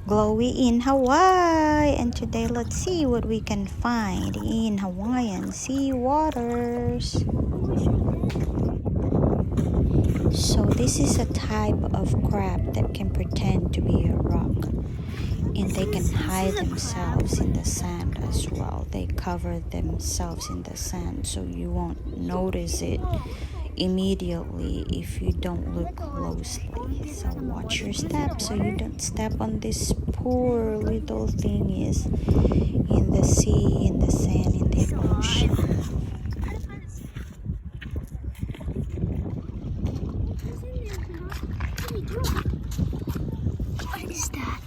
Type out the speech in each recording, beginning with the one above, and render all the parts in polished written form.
Glowy in Hawaii, and today let's see what we can find in Hawaiian sea waters. So this is a type of crab that can pretend to be a rock, and they can hide themselves in the sand as well. They cover themselves in the sand so you won't notice it immediately if you don't look closely. So watch your step so you don't step on this poor little thing is in the sea, in the sand, in the ocean. What is that?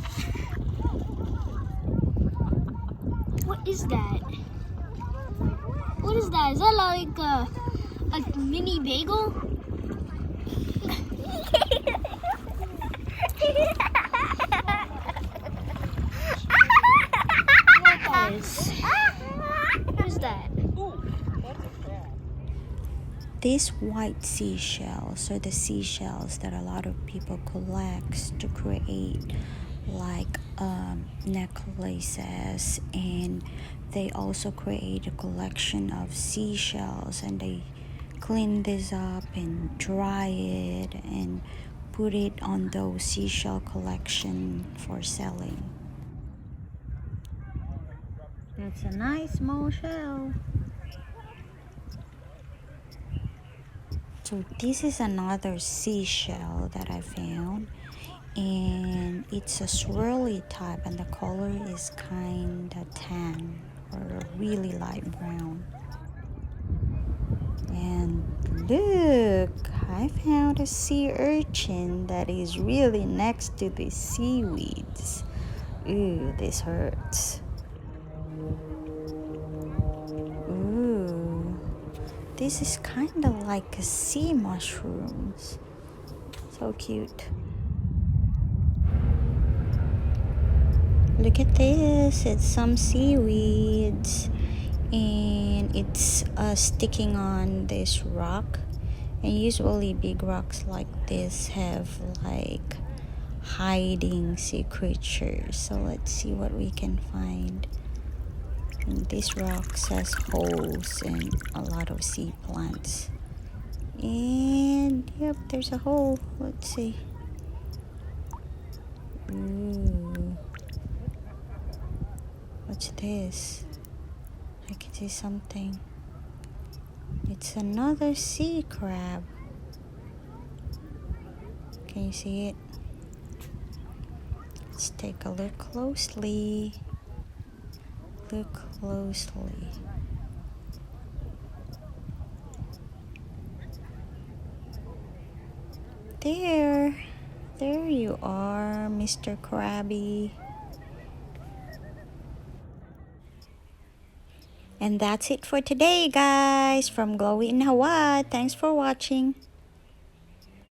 What is that? What is that? Is that like a mini bagel? What is that? These white seashells are the seashells that a lot of people collect to create like necklaces, and they also create a collection of seashells, and they clean this up and dry it and put it on those seashell collection for selling. That's a nice small shell. So this is another seashell that I found, and it's a swirly type, and the color is kind of tan or really light brown. And look, I found a sea urchin that is really next to the seaweeds. Ooh, this hurts. Ooh, this is kind of like a sea mushrooms. So cute. Look at this, it's some seaweeds, and it's sticking on this rock. And usually big rocks like this have like hiding sea creatures. So let's see what we can find. And this rock has holes and a lot of sea plants. And yep, there's a hole. Let's see. Ooh. What's this? I can see something. It's another sea crab. Can you see it? Let's take a look closely. Look closely. There you are, Mr. Krabby. And that's it for today, guys, from Glowy in Hawaii. Thanks for watching.